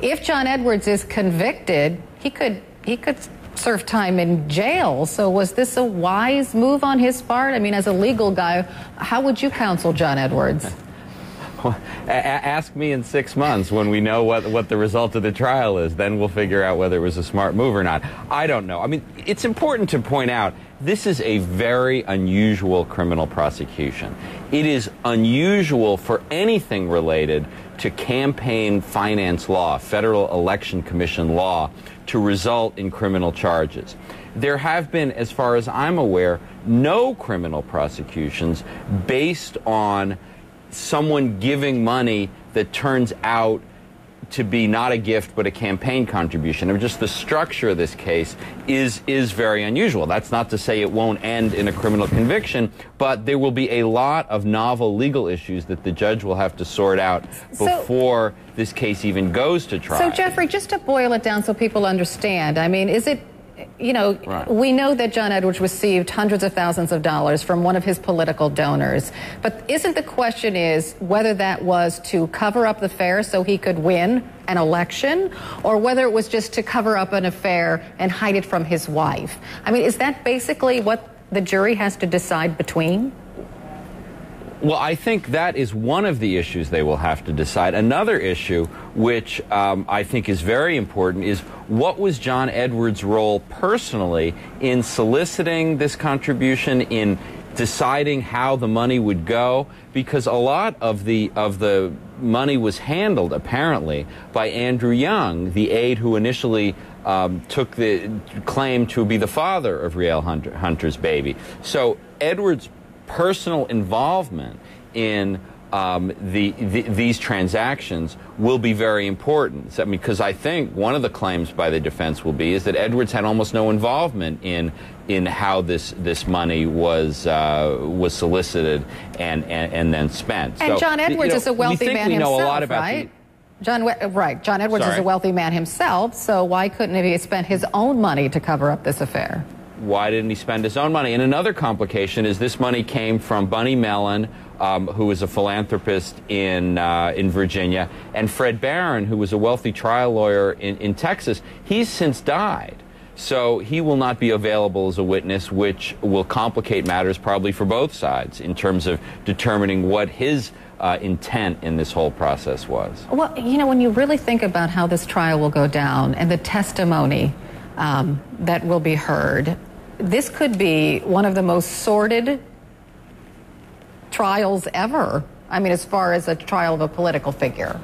if John Edwards is convicted, he could serve time in jail. So was this a wise move on his part? I mean, as a legal guy, how would you counsel John Edwards? Ask me in 6 months when we know what the result of the trial is. Then we'll figure out whether it was a smart move or not. I don't know. I mean, it's important to point out this is a very unusual criminal prosecution. It is unusual for anything related to campaign finance law, Federal Election Commission law, to result in criminal charges. There have been, as far as I'm aware, no criminal prosecutions based on someone giving money that turns out to be not a gift but a campaign contribution. And just the structure of this case is very unusual. That's not to say it won't end in a criminal conviction, but there will be a lot of novel legal issues that the judge will have to sort out before this case even goes to trial. So, Jeffrey, just to boil it down so people understand, I mean, is it, you know, right. We know that John Edwards received hundreds of thousands of dollars from one of his political donors. But isn't the question is whether that was to cover up the affair so he could win an election, or whether it was just to cover up an affair and hide it from his wife? I mean, is that basically what the jury has to decide between? Well, I think that is one of the issues they will have to decide. Another issue, which I think is very important, is what was John Edwards' role personally in soliciting this contribution, in deciding how the money would go? Because a lot of the money was handled, apparently, by Andrew Young, the aide who initially took the claim to be the father of Riel Hunter's baby. So Edwards' personal involvement in these transactions will be very important. So, because I think one of the claims by the defense will be is that Edwards had almost no involvement in how this money was solicited and then spent. And so, John Edwards is a wealthy man himself, right? John Edwards is a wealthy man himself, so why couldn't he have spent his own money to cover up this affair? Why didn't he spend his own money? And another complication is this money came from Bunny Mellon, who was a philanthropist in Virginia, and Fred Barron, who was a wealthy trial lawyer in Texas. He's since died, so he will not be available as a witness, which will complicate matters probably for both sides in terms of determining what his intent in this whole process was. Well, you know, when you really think about how this trial will go down and the testimony that will be heard, this could be one of the most sordid trials ever. I mean, as far as a trial of a political figure.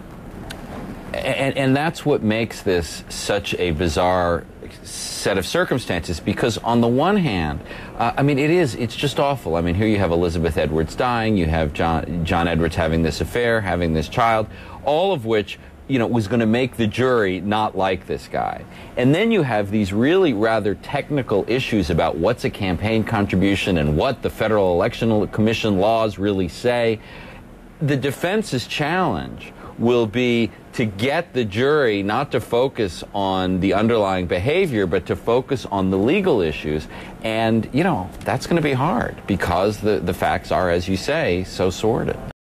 And that's what makes this such a bizarre set of circumstances, because on the one hand, I mean, it's just awful. I mean, here you have Elizabeth Edwards dying, you have John Edwards having this affair, having this child, all of which, you know, was going to make the jury not like this guy. And then you have these really rather technical issues about what's a campaign contribution and what the Federal Election Commission laws really say. The defense's challenge will be to get the jury not to focus on the underlying behavior, but to focus on the legal issues. And, you know, that's going to be hard because the facts are, as you say, so sordid.